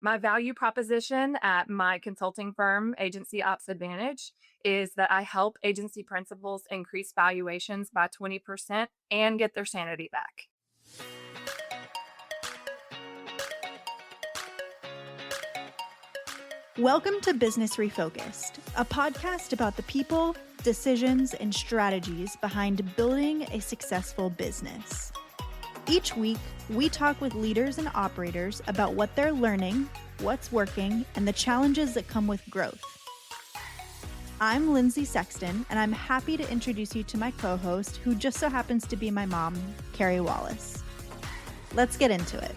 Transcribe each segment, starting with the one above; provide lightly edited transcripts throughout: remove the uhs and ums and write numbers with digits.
My value proposition at my consulting firm, Agency Ops Advantage, is that I help agency principals increase valuations by 20% and get their sanity back. Welcome to Business Refocused, a podcast about the people, decisions, and strategies behind building a successful business. Each week, we talk with leaders and operators about what they're learning, what's working, and the challenges that come with growth. I'm Lindsay Sexton, and I'm happy to introduce you to my co-host, who just so happens to be my mom, Carrie Wallace. Let's get into it.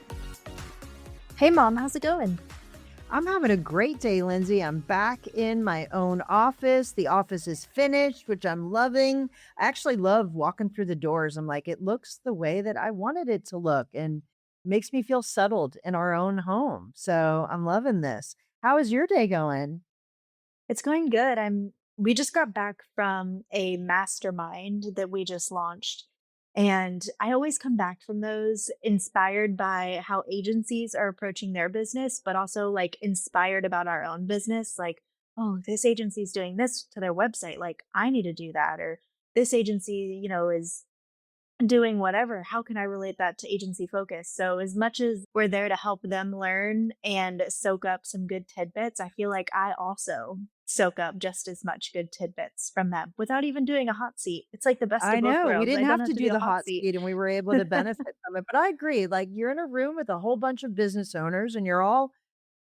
Hey, Mom, how's it going? I'm having a great day, Lindsay. I'm back in my own office. The office is finished, which I'm loving. I actually love walking through the doors. I'm like, it looks the way that I wanted it to look and makes me feel settled in our own home. So I'm loving this. How is your day going? It's going good. We just got back from a mastermind that we just launched. And I always come back from those inspired by how agencies are approaching their business, but also like inspired about our own business. Like, oh, this agency's doing this to their website. Like, I need to do that. Or this agency, is doing whatever. How can I relate that to agency focus? So as much as we're there to help them learn and soak up some good tidbits, I feel like I also soak up just as much good tidbits from them without even doing a hot seat. It's like the best I of both know we worlds. I didn't don't have have to to do be a the hot hot seat. seat and we were able to benefit from it. But I agree, like you're in a room with a whole bunch of business owners and you're all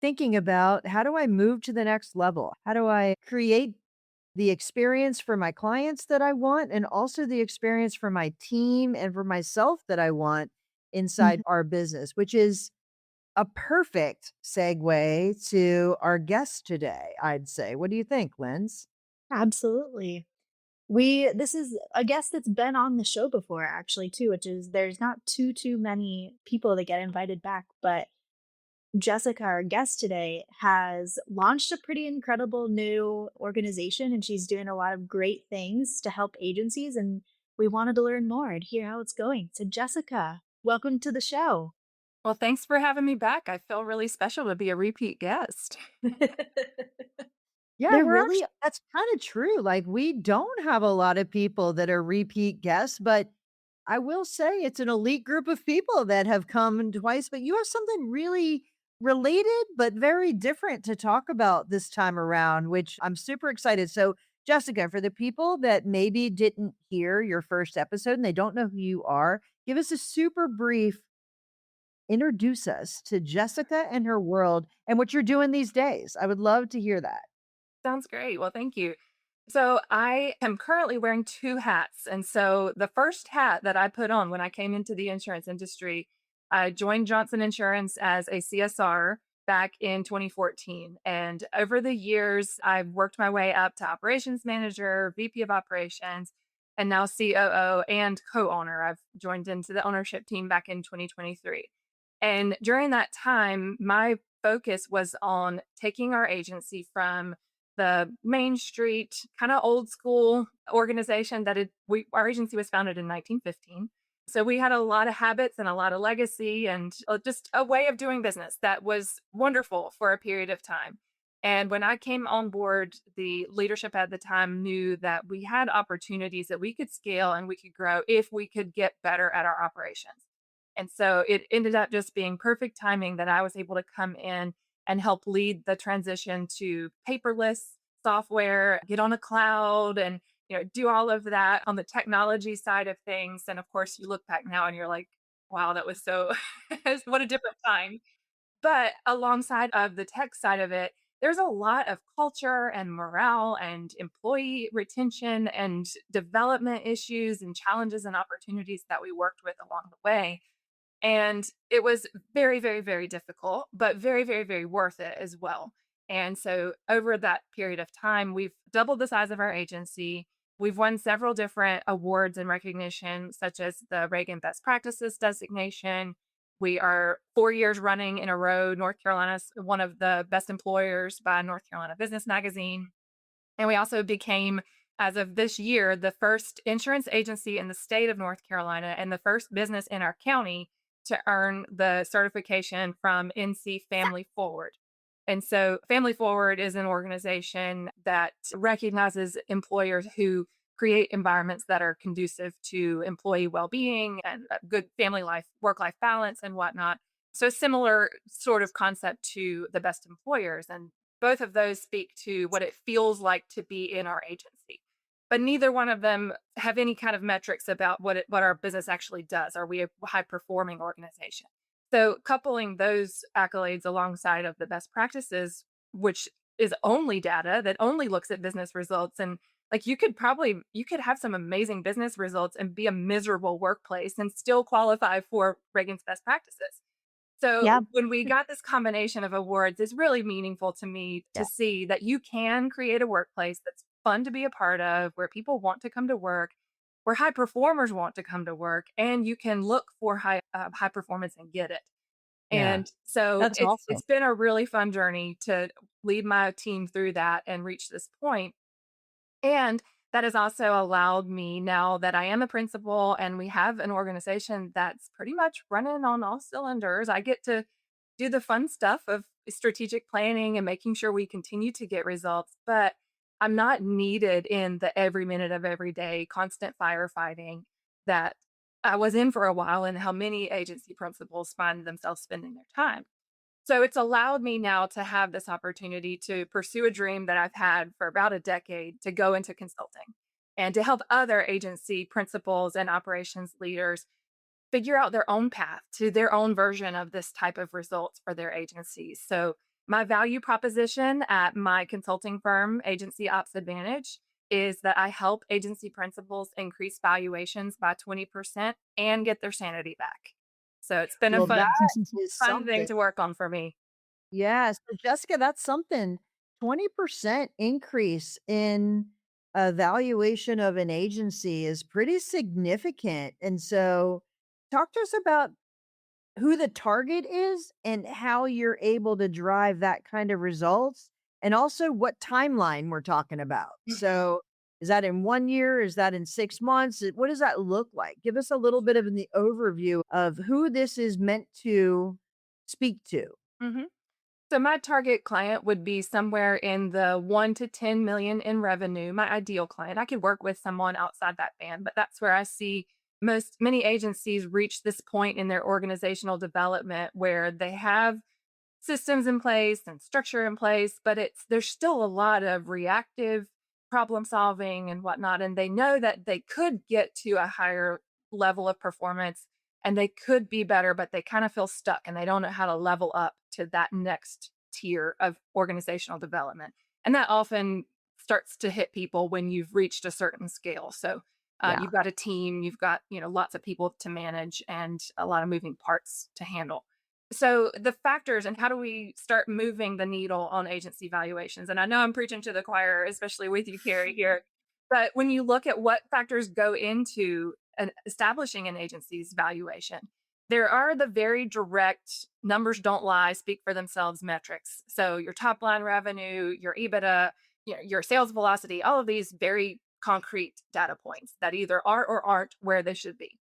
thinking about how do I move to the next level? How do I create the experience for my clients that I want and also the experience for my team and for myself that I want inside Mhm. our business, which is a perfect segue to our guest today, I'd say. What do you think, Linz? Absolutely. This is a guest that's been on the show before actually too, which is there's not too many people that get invited back, but Jessica, our guest today, has launched a pretty incredible new organization and she's doing a lot of great things to help agencies. And we wanted to learn more and hear how it's going. So, Jessica, welcome to the show. Well, thanks for having me back. I feel really special to be a repeat guest. Yeah, They're really that's kind of true. Like, we don't have a lot of people that are repeat guests, but I will say it's an elite group of people that have come twice, but you have something really related, but very different to talk about this time around, which I'm super excited. So, Jessica, for the people that maybe didn't hear your first episode and they don't know who you are, give us a super brief introduce us to Jessica and her world and what you're doing these days. I would love to hear that. Sounds great. Well, thank you. So, I am currently wearing two hats. And so, the first hat that I put on when I came into the insurance industry, I joined Johnson Insurance as a CSR back in 2014. And over the years, I've worked my way up to operations manager, VP of operations, and now COO and co owner. I've joined into the ownership team back in 2023. And during that time, my focus was on taking our agency from the Main Street kind of old school organization that our agency was founded in 1915. So we had a lot of habits and a lot of legacy and just a way of doing business that was wonderful for a period of time. And when I came on board, the leadership at the time knew that we had opportunities that we could scale and we could grow if we could get better at our operations. And so it ended up just being perfect timing that I was able to come in and help lead the transition to paperless software, get on a cloud and do all of that on the technology side of things. And of course, you look back now and you're like, wow, that was so what a different time. But alongside of the tech side of it, there's a lot of culture and morale and employee retention and development issues and challenges and opportunities that we worked with along the way. And it was very, very, very difficult, but very, very, very worth it as well. And so over that period of time, we've doubled the size of our agency. We've won several different awards and recognition, such as the Reagan Best Practices designation. We are 4 years running in a row. North Carolina's one of the best employers by North Carolina Business Magazine. And we also became, as of this year, the first insurance agency in the state of North Carolina and the first business in our county to earn the certification from NC Family Forward. And so, Family Forward is an organization that recognizes employers who create environments that are conducive to employee well being and a good family life, work life balance, and whatnot. So, similar sort of concept to the best employers. And both of those speak to what it feels like to be in our agency. But neither one of them have any kind of metrics about what our business actually does. Are we a high performing organization? So coupling those accolades alongside of the best practices, which is only data that only looks at business results, and like you could have some amazing business results and be a miserable workplace and still qualify for Reagan's best practices. Yeah. So when we got this combination of awards, it's really meaningful to me Yeah. to see that you can create a workplace that's fun to be a part of, where people want to come to work, where high performers want to come to work, and you can look for high performance and get it. Yeah. And so That's it's awesome. been a really fun journey to lead my team through that and reach this point. And that has also allowed me, now that I am a principal and we have an organization that's pretty much running on all cylinders, I get to do the fun stuff of strategic planning and making sure we continue to get results. But I'm not needed in the every minute of every day constant firefighting that I was in for a while, and how many agency principals find themselves spending their time. So it's allowed me now to have this opportunity to pursue a dream that I've had for about a decade, to go into consulting and to help other agency principals and operations leaders figure out their own path to their own version of this type of results for their agencies. So my value proposition at my consulting firm, Agency Ops Advantage, is that I help agency principals increase valuations by 20% and get their sanity back. So it's been a Well, that fun is fun thing something. to work on for me. Yeah, so Jessica, that's something. 20% increase in a valuation of an agency is pretty significant. And so talk to us about who the target is and how you're able to drive that kind of results, and also what timeline we're talking about. Mhm. So is that in 1 year? Is that in 6 months? What does that look like? Give us a little bit of the overview of who this is meant to speak to. Mhm. So my target client would be somewhere in the 1 to 10 million in revenue, my ideal client. I could work with someone outside that band, but that's where I see many agencies reach this point in their organizational development where they have systems in place and structure in place, but there's still a lot of reactive problem solving and whatnot. And they know that they could get to a higher level of performance and they could be better, but they kind of feel stuck and they don't know how to level up to that next tier of organizational development. And that often starts to hit people when you've reached a certain scale. So Yeah. you've got a team, you've got lots of people to manage and a lot of moving parts to handle. So the factors, and how do we start moving the needle on agency valuations? And I know I'm preaching to the choir, especially with you, Carrie, here. But when you look at what factors go into establishing an agency's valuation, there are the very direct numbers don't lie, speak for themselves metrics. So your top line revenue, your EBITDA, your sales velocity, all of these very concrete data points that either are or aren't where they should be.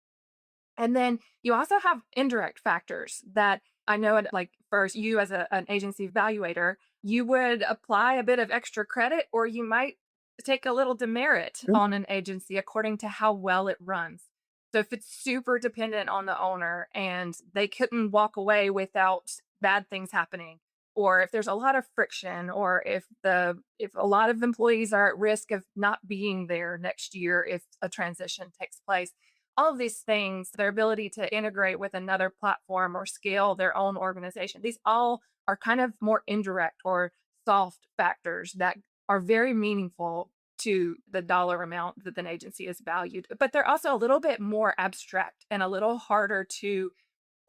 And then you also have indirect factors that I know, like for you as an agency evaluator, you would apply a bit of extra credit or you might take a little demerit Mm. on an agency according to how well it runs. So if it's super dependent on the owner and they couldn't walk away without bad things happening, or if there's a lot of friction, or if a lot of employees are at risk of not being there next year if a transition takes place, all of these things, their ability to integrate with another platform or scale their own organization, these all are kind of more indirect or soft factors that are very meaningful to the dollar amount that an agency is valued. But they're also a little bit more abstract and a little harder to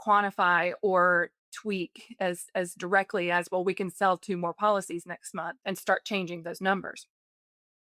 quantify or tweak as directly as, well, we can sell two more policies next month and start changing those numbers.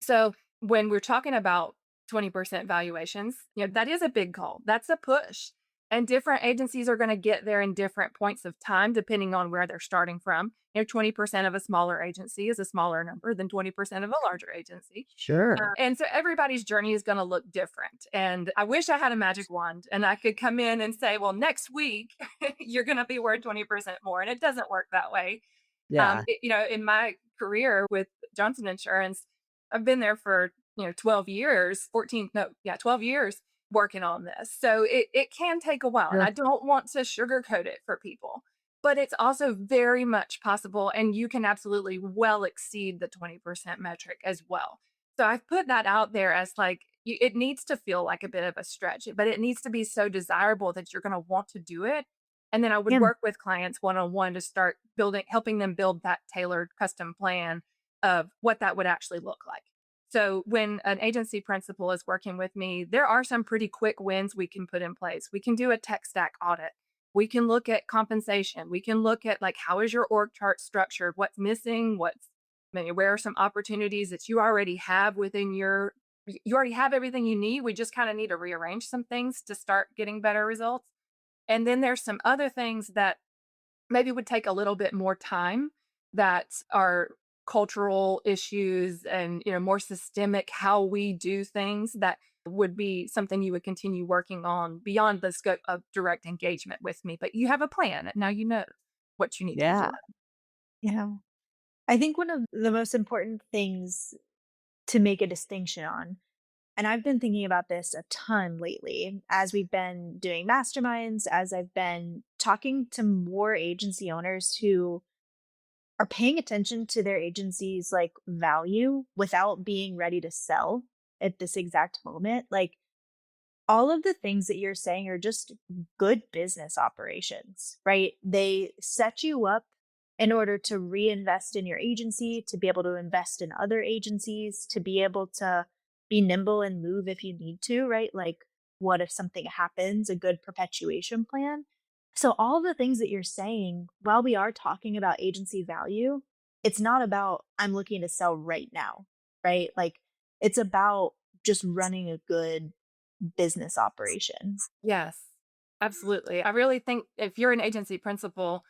So when we're talking about 20% valuations, that is a big call. That's a push. And different agencies are going to get there in different points of time, depending on where they're starting from. 20% of a smaller agency is a smaller number than 20% of a larger agency. Sure. And so everybody's journey is going to look different. And I wish I had a magic wand and I could come in and say, well, next week, you're going to be worth 20% more. And it doesn't work that way. Yeah. In my career with Johnson Insurance, I've been there for 12 years, 14, no, yeah, 12 years working on this. So it can take a while, and Sure. I don't want to sugarcoat it for people, but it's also very much possible, and you can absolutely well exceed the 20% metric as well. So I've put that out there as like it needs to feel like a bit of a stretch, but it needs to be so desirable that you're going to want to do it. And then I would Yeah. work with clients one on one to start building, helping them build that tailored custom plan of what that would actually look like. So when an agency principal is working with me, there are some pretty quick wins we can put in place. We can do a tech stack audit. We can look at compensation. We can look at like how is your org chart structured? What's missing? What's maybe where are some opportunities that you already have within you already have everything you need. We just kind of need to rearrange some things to start getting better results. And then there's some other things that maybe would take a little bit more time that are cultural issues and more systemic how we do things that would be something you would continue working on beyond the scope of direct engagement with me, but you have a plan and now you know what you need to be Yeah. doing. Yeah. I think one of the most important things to make a distinction on, and I've been thinking about this a ton lately as we've been doing masterminds, as I've been talking to more agency owners who are paying attention to their agency's like value without being ready to sell at this exact moment. Like all of the things that you're saying are just good business operations, right? They set you up in order to reinvest in your agency, to be able to invest in other agencies, to be able to be nimble and move if you need to, right? Like, what if something happens? A good perpetuation plan. So, all the things that you're saying, while we are talking about agency value, it's not about I'm looking to sell right now, right? Like, it's about just running a good business operation. Yes, absolutely. I really think if you're an agency principal,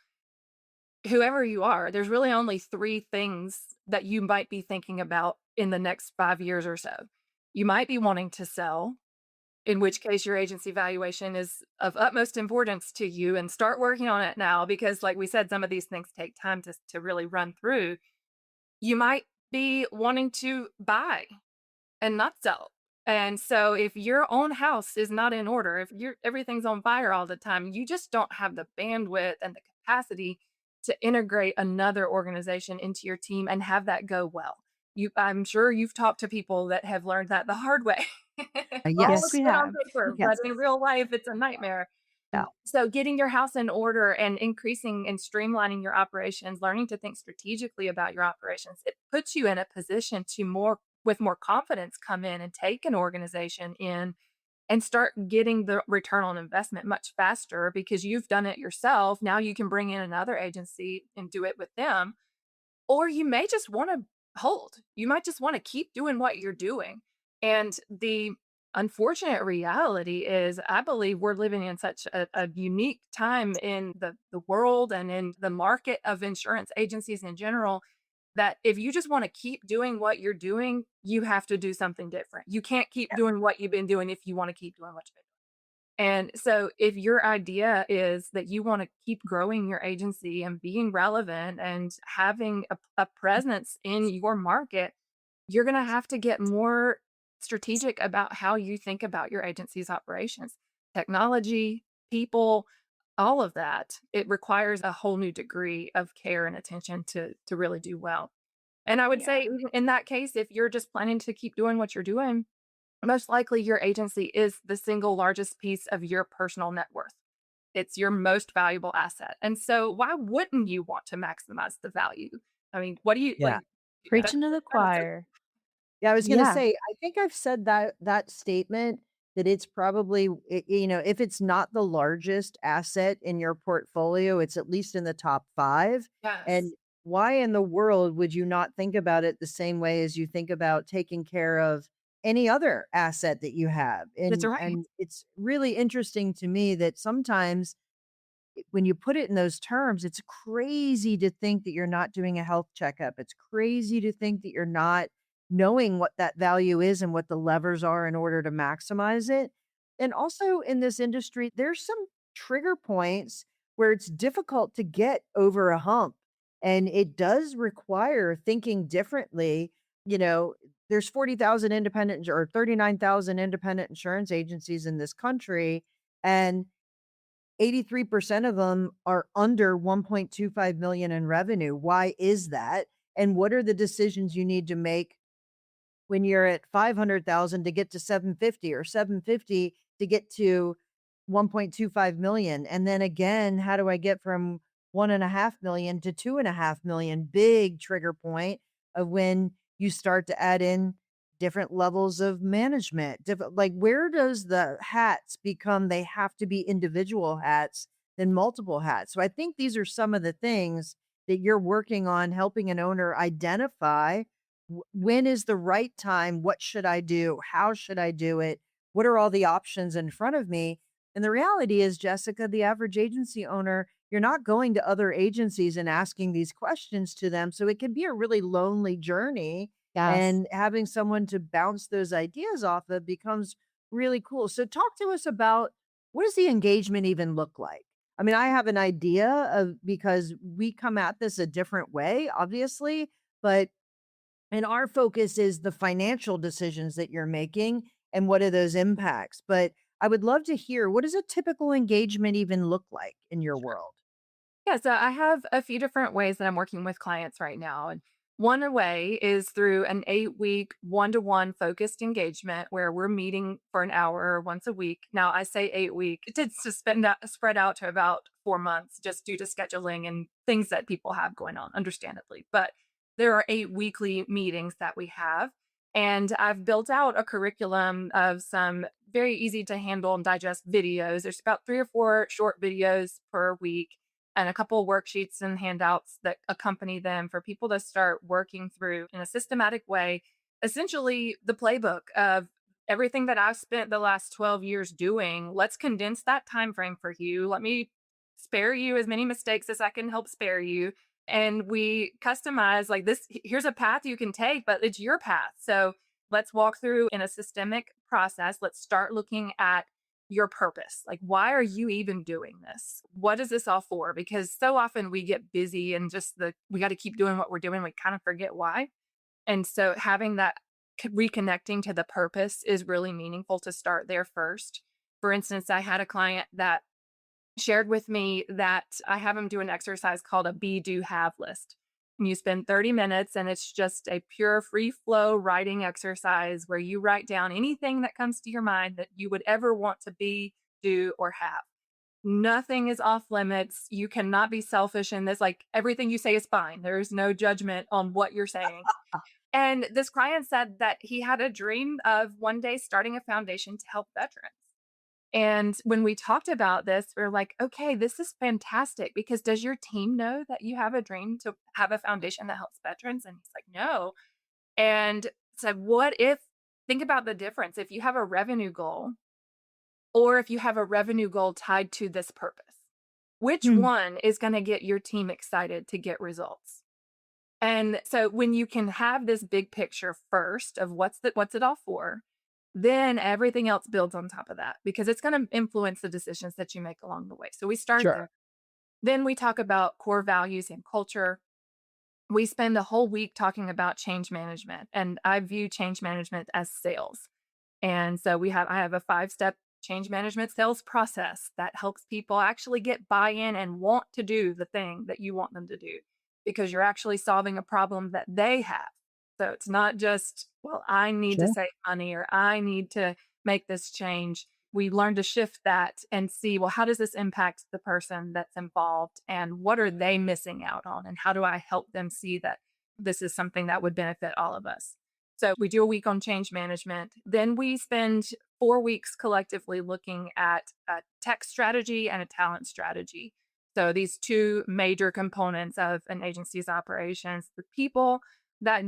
whoever you are, there's really only three things that you might be thinking about in the next 5 years or so. You might be wanting to sell, in which case your agency valuation is of utmost importance to you, and start working on it now because like we said, some of these things take time to really run through. You might be wanting to buy and not sell. And so if your own house is not in order, if your everything's on fire all the time, you just don't have the bandwidth and the capacity to integrate another organization into your team and have that go well. I'm sure you've talked to people that have learned that the hard way. All Yes, Yes. looks we good on have. paper, but Yes. in real life, it's a nightmare. Yeah. So getting your house in order and increasing and streamlining your operations, learning to think strategically about your operations, it puts you in a position to more with more confidence come in and take an organization in and start getting the return on investment much faster because you've done it yourself. Now you can bring in another agency and do it with them, or you may just want to hold. You might just want to keep doing what you're doing. And the unfortunate reality is, I believe we're living in such a unique time in the world and in the market of insurance agencies in general that if you just want to keep doing what you're doing, you have to do something different. You can't keep doing what you've been doing if you want to keep doing what you've been doing. And so, if your idea is that you want to keep growing your agency and being relevant and having a presence in your market, you're going to have to get more strategic about how you think about your agency's operations, technology, people, all of that. It requires a whole new degree of care and attention to really do well. And I would Yeah. say, even in that case, if you're just planning to keep doing what you're doing, most likely your agency is the single largest piece of your personal net worth. It's your most valuable asset. And so why wouldn't you want to maximize the value? I mean, what do you Yeah. like? That's Preaching to the kind of simple. choir. Yeah, I was gonna Yeah. say, I think I've said that statement that it's probably, if it's not the largest asset in your portfolio, it's at least in the top 5. And Yes. why in the world would you not think about it the same way as you think about taking care of any other asset that you have. That's And right. and it's really interesting to me that sometimes when you put it in those terms, it's crazy to think that you're not doing a health checkup. It's crazy to think that you're not knowing what that value is and what the levers are in order to maximize it. And also in this industry, there's some trigger points where it's difficult to get over a hump. And it does require thinking differently. You know, there's 40,000 independent or 39,000 independent insurance agencies in this country. And 83% of them are under 1.25 million in revenue. Why is that? And what are the decisions you need to make when you're at 500,000 to get to 750 or 750 to get to 1.25 million? And then again, how do I get from 1.5 million to 2.5 million? Big trigger point of when you start to add in different levels of management. Different, like where does the hats become they have to be individual hats than multiple hats? So I think these are some of the things that you're working on helping an owner identify when is the right time? What should I do? How should I do it? What are all the options in front of me? And the reality is, Jessica, the average agency owner, you're not going to other agencies and asking these questions to them. So it can be a really lonely journey. Yes. And having someone to bounce those ideas off of becomes really cool. So, talk to us about what does the engagement even look like? I mean, I have an idea of because we come at this a different way, obviously, but and our focus is the financial decisions that you're making and what are those impacts. But I would love to hear what does a typical engagement even look like in your world? Yeah, so I have a few different ways that I'm working with clients right now. And one way is through an 8 week one-to-one focused engagement where we're meeting for an hour once a week. Now, I say 8 week, it tends to spread out to about 4 months just due to scheduling and things that people have going on, understandably. But there are 8 weekly meetings that we have. And I've built out a curriculum of some very easy to handle and digest videos. There's about 3 or 4 short videos per week and a couple of worksheets and handouts that accompany them for people to start working through in a systematic way. Essentially, the playbook of everything that I've spent the last 12 years doing. Let's condense that time frame for you. Let me spare you as many mistakes as I can help spare you. And we customize like this. Here's a path you can take, but it's your path. So let's walk through in a systemic process. Let's start looking at your purpose. Like, why are you even doing this? What is this all for? Because so often we get busy and just we got to keep doing what we're doing. We kind of forget why. And so having that reconnecting to the purpose is really meaningful to start there first. For instance, I had a client that shared with me that I have him do an exercise called a be, do, have list. And you spend 30 minutes and it's just a pure free flow writing exercise where you write down anything that comes to your mind that you would ever want to be, do, or have. Nothing is off limits. You cannot be selfish in this. Like everything you say is fine. There is no judgment on what you're saying. And this client said that he had a dream of one day starting a foundation to help veterans. And when we talked about this, we are like, okay, this is fantastic because does your team know that you have a dream to have a foundation that helps veterans? And he's like, no. And said, what if, think about the difference if you have a revenue goal or if you have a revenue goal tied to this purpose, which Mm, one is going to get your team excited to get results? And so when you can have this big picture first of what's it all for, then everything else builds on top of that because it's going to influence the decisions that you make along the way. So we start Sure. there. Then we talk about core values and culture. We spend a whole week talking about change management, and I view change management as sales. And so I have a 5 step change management sales process that helps people actually get buy-in and want to do the thing that you want them to do because you're actually solving a problem that they have. So it's not just, well, I need to Sure. save money or I need to make this change. We learn to shift that and see, well, how does this impact the person that's involved and what are they missing out on? And how do I help them see that this is something that would benefit all of us? So we do a week on change management. Then we spend 4 weeks collectively looking at a tech strategy and a talent strategy. So these two major components of an agency's operations, the people. that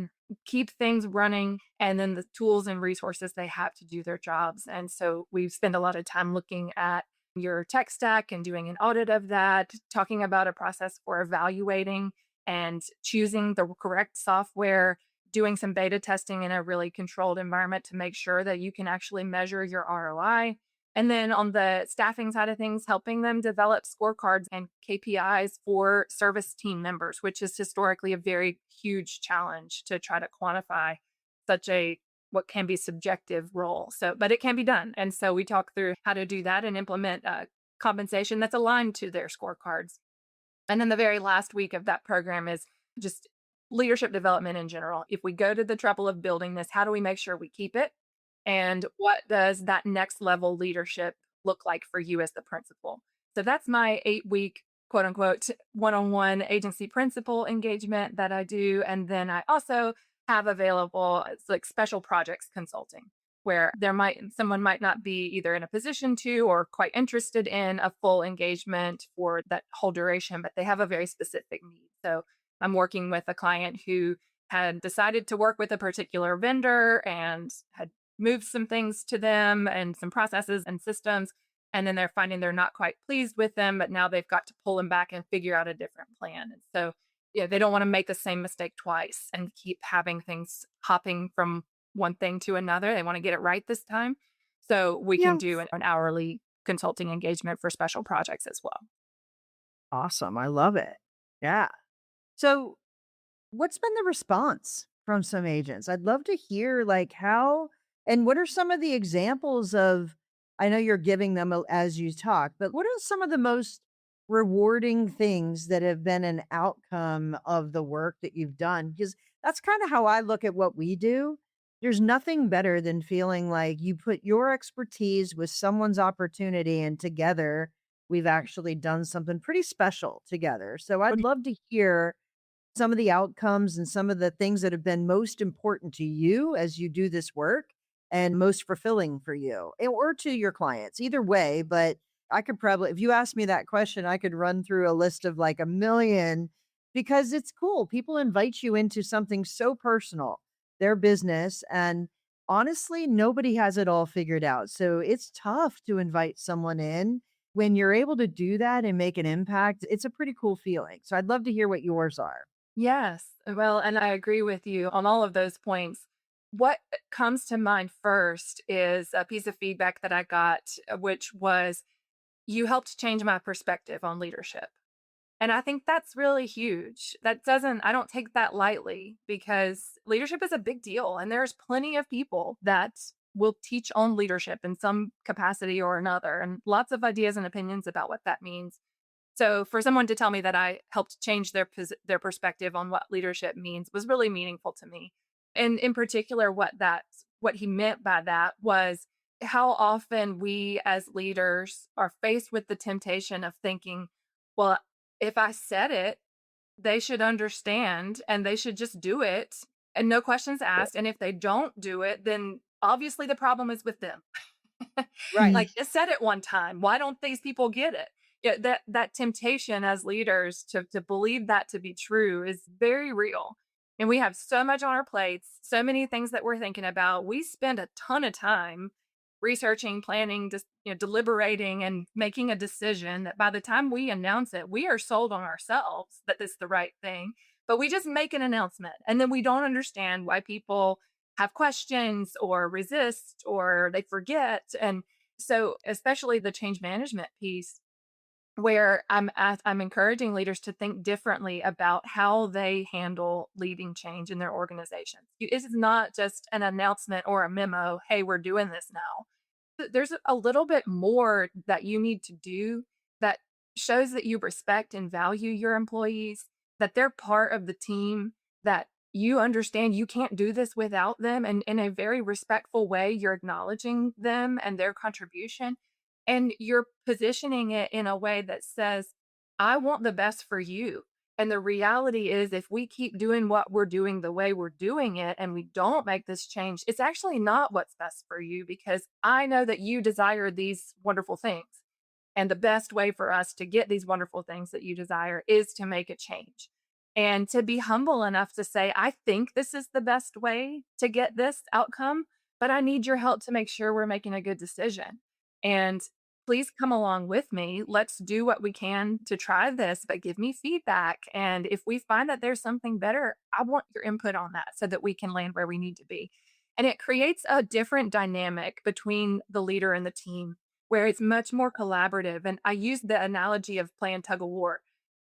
keep things running, and then the tools and resources they have to do their jobs. And so we spend a lot of time looking at your tech stack and doing an audit of that, talking about a process for evaluating and choosing the correct software, doing some beta testing in a really controlled environment to make sure that you can actually measure your ROI. And then on the staffing side of things, helping them develop scorecards and KPIs for service team members, which is historically a very huge challenge to try to quantify such a what can be subjective role. So, but it can be done. And so we talk through how to do that and implement compensation that's aligned to their scorecards. And then the very last week of that program is just leadership development in general. If we go to the trouble of building this, how do we make sure we keep it? And what does that next level leadership look like for you as the principal? So that's my 8 week, quote unquote, one on one agency principal engagement that I do. And then I also have available it's like special projects consulting where someone might not be either in a position to or quite interested in a full engagement for that whole duration, but they have a very specific need. So I'm working with a client who had decided to work with a particular vendor and had moved some things to them and some processes and systems. And then they're finding they're not quite pleased with them, but now they've got to pull them back and figure out a different plan. And so, yeah, they don't want to make the same mistake twice and keep having things hopping from one thing to another. They want to get it right this time. So we can do Yes. an hourly consulting engagement for special projects as well. Awesome. I love it. Yeah. So, what's been the response from some agents? I'd love to hear like how and what are some of the examples of I know you're giving them as you talk, but what are some of the most rewarding things that have been an outcome of the work that you've done? Because that's kind of how I look at what we do. There's nothing better than feeling like you put your expertise with someone's opportunity and together we've actually done something pretty special together. So I'd love to hear some of the outcomes and some of the things that have been most important to you as you do this work and most fulfilling for you or to your clients, either way. But I could probably, if you asked me that question, I could run through a list of like a million because it's cool. People invite you into something so personal, their business. And honestly, nobody has it all figured out. So it's tough to invite someone in. When you're able to do that and make an impact, it's a pretty cool feeling. So I'd love to hear what yours are. Yes. Well, and I agree with you on all of those points. What comes to mind first is a piece of feedback that I got, which was you helped change my perspective on leadership. And I think that's really huge. I don't take that lightly because leadership is a big deal. And there's plenty of people that will teach on leadership in some capacity or another, and lots of ideas and opinions about what that means. So for someone to tell me that I helped change their perspective on what leadership means was really meaningful to me. And in particular, what he meant by that was how often we as leaders are faced with the temptation of thinking, well, if I said it, they should understand and they should just do it and no questions asked. And if they don't do it, then obviously the problem is with them. Right. Like, just said it one time. Why don't these people get it? Yeah, that temptation as leaders to believe that to be true is very real. And we have so much on our plates, so many things that we're thinking about. We spend a ton of time researching, planning, just deliberating and making a decision that by the time we announce it, we are sold on ourselves that this is the right thing. But we just make an announcement and then we don't understand why people have questions or resist or they forget. And so, especially the change management piece, where I'm encouraging leaders to think differently about how they handle leading change in their organizations. This is not just an announcement or a memo, "Hey, we're doing this now." There's a little bit more that you need to do that shows that you respect and value your employees, that they're part of the team, that you understand you can't do this without them. And in a very respectful way, you're acknowledging them and their contribution. And you're positioning it in a way that says, I want the best for you. And the reality is, if we keep doing what we're doing the way we're doing it and we don't make this change, it's actually not what's best for you because I know that you desire these wonderful things. And the best way for us to get these wonderful things that you desire is to make a change. and to be humble enough to say, I think this is the best way to get this outcome, but I need your help to make sure we're making a good decision. And please come along with me. Let's do what we can to try this, but give me feedback. And if we find that there's something better, I want your input on that so that we can land where we need to be. And it creates a different dynamic between the leader and the team where it's much more collaborative. And I use the analogy of playing tug of war.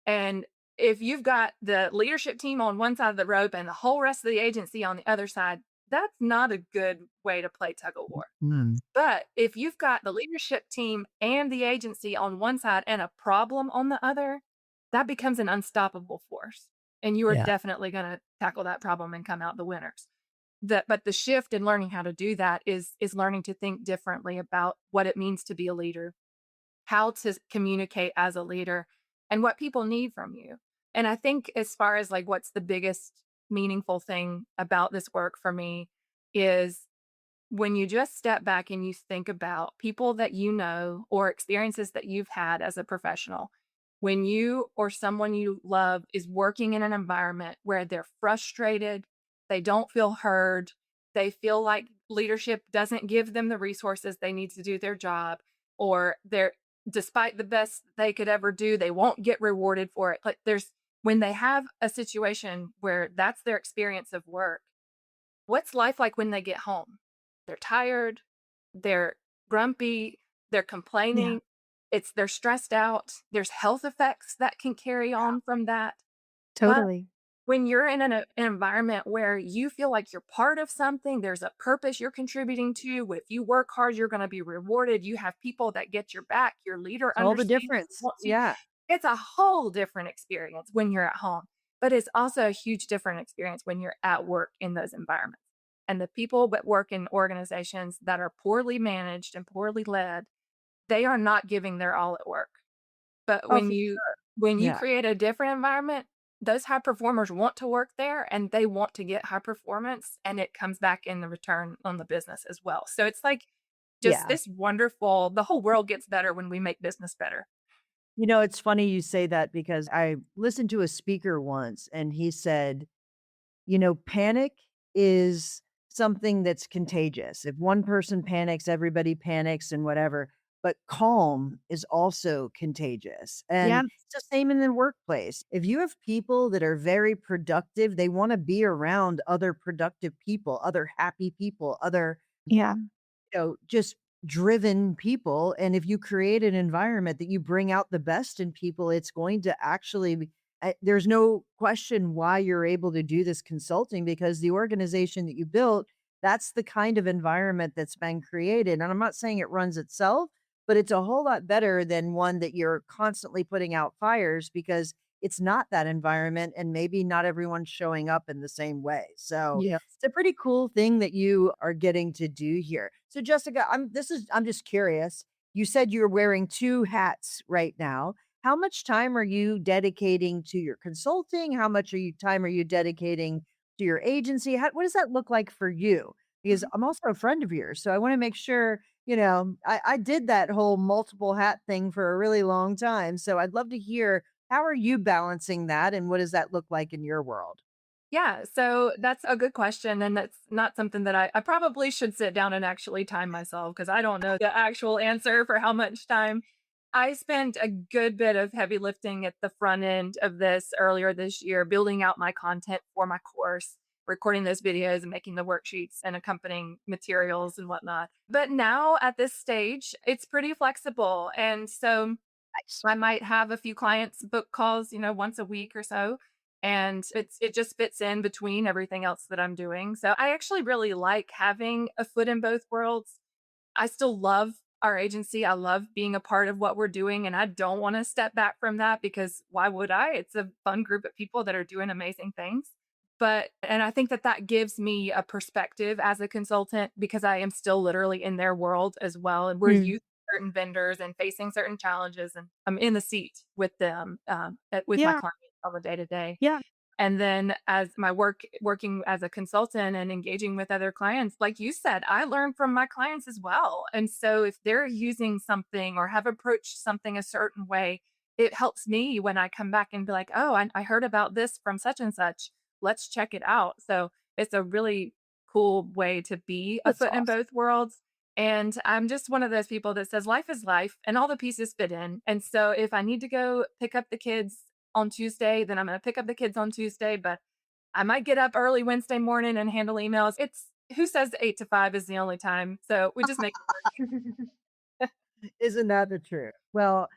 And if you've got the leadership team on one side of the rope and the whole rest of the agency on the other side, that's not a good way to play tug of war. Mm, But if you've got the leadership team and the agency on one side and a problem on the other, that becomes an unstoppable force. And you are yeah. definitely going to tackle that problem and come out the winners. But the shift in learning how to do that is learning to think differently about what it means to be a leader, how to communicate as a leader, and what people need from you. And I think as far as like what's the biggest meaningful thing about this work for me is when you just step back and you think about people that you know or experiences that you've had as a professional, when you or someone you love is working in an environment where they're frustrated, they don't feel heard, they feel like leadership doesn't give them the resources they need to do their job, or they're, despite the best they could ever do, they won't get rewarded for it. Like there's, when they have a situation where that's their experience of work, what's life like when they get home? They're tired, they're grumpy, they're Yeah, complaining, they're stressed out. There's health effects that can carry on from that. But totally. when you're in an environment where you feel like you're part of something, there's a purpose you're contributing to. If you work hard, you're going to be rewarded. You have people that get your back. Your leader It's all the understands and difference. wants you. Yeah. It's a whole different experience when you're at home, but it's also a huge different experience when you're at work in those environments. And the people that work in organizations that are poorly managed and poorly led, they are not giving their all at work. But Oh, for sure. when you Yeah. create a different environment, those high performers want to work there and they want to get high performance, and it comes back in the return on the business as well. So it's like just Yeah. this wonderful, the whole world gets better when we make business better. It's funny you say that because I listened to a speaker once and he said, panic is something that's contagious. If one person panics, everybody panics and whatever. But calm is also contagious. And Yeah, it's the same in the workplace. If you have people that are very productive, they want to be around other productive people, other happy people, other yeah, just driven people. And if you create an environment that you bring out the best in people, it's going to actually there's no question why you're able to do this consulting because the organization that you built, that's the kind of environment that's been created. And I'm not saying it runs itself, but it's a whole lot better than one that you're constantly putting out fires because it's not that environment and maybe not everyone's showing up in the same way. So yeah. it's a pretty cool thing that you are getting to do here. So Jessica, I'm just curious. You said you're wearing two hats right now. How much time are you dedicating to your consulting? How much time are you dedicating to your agency? What does that look like for you? Because Mhm. I'm also a friend of yours. So I want to make sure, I did that whole multiple hat thing for a really long time. So I'd love to hear how are you balancing that and what does that look like in your world? Yeah, so that's a good question, and that's not something that I probably should sit down and actually time myself because I don't know the actual answer for how much time. I spent a good bit of heavy lifting at the front end of this earlier this year, building out my content for my course, recording those videos and making the worksheets and accompanying materials and whatnot. But now at this stage, it's pretty flexible. And so Nice. I might have a few clients book calls, once a week or so. And it just fits in between everything else that I'm doing. So I actually really like having a foot in both worlds. I still love our agency. I love being a part of what we're doing. And I don't want to step back from that because why would I? It's a fun group of people that are doing amazing things. And I think that that gives me a perspective as a consultant because I am still literally in their world as well. And we're Mm, used to certain vendors and facing certain challenges. And I'm in the seat with them, with my yeah, clients on the day to day. yeah, And then as my working as a consultant and engaging with other clients, like you said, I learn from my clients as well. And so if they're using something or have approached something a certain way, it helps me when I come back and be like, oh, I heard about this from such and such. Let's check it out. So it's a really cool way to be a That's foot in awesome. both worlds. And I'm just one of those people that says life is life and all the pieces fit in. And so if I need to go pick up the kids on Tuesday, then I'm going to pick up the kids on Tuesday. But I might get up early Wednesday morning and handle emails. It's who says 8 to 5 is the only time. So we just make it work. Isn't that the truth? Well,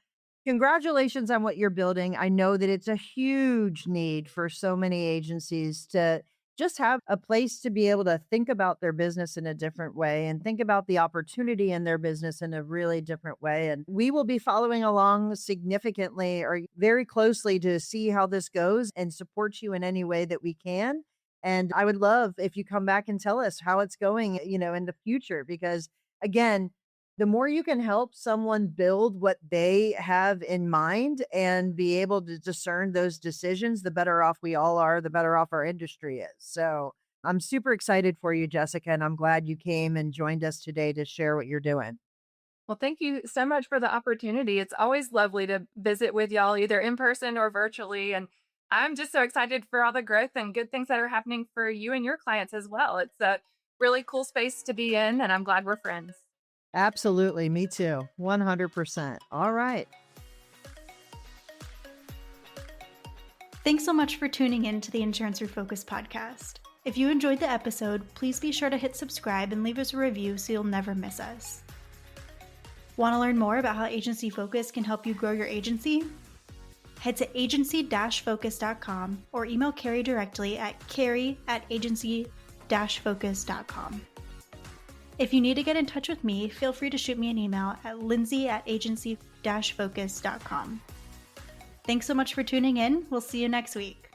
congratulations on what you're building. I know that it's a huge need for so many agencies to just have a place to be able to think about their business in a different way and think about the opportunity in their business in a really different way. And we will be following along significantly or very closely to see how this goes and support you in any way that we can. And I would love if you come back and tell us how it's going, in the future, because again, the more you can help someone build what they have in mind and be able to discern those decisions, the better off we all are, the better off our industry is. So I'm super excited for you, Jessica, and I'm glad you came and joined us today to share what you're doing. Well, thank you so much for the opportunity. It's always lovely to visit with y'all, either in person or virtually. And I'm just so excited for all the growth and good things that are happening for you and your clients as well. It's a really cool space to be in, and I'm glad we're friends. Absolutely. Me too. 100%. All right. Thanks so much for tuning in to the Insurance Refocused podcast. If you enjoyed the episode, please be sure to hit subscribe and leave us a review so you'll never miss us. Want to learn more about how Agency Focus can help you grow your agency? Head to agency-focus.com or email Carrie directly at carrie@agency-focus.com. If you need to get in touch with me, feel free to shoot me an email at lindsay@agency-focus.com. Thanks so much for tuning in. We'll see you next week.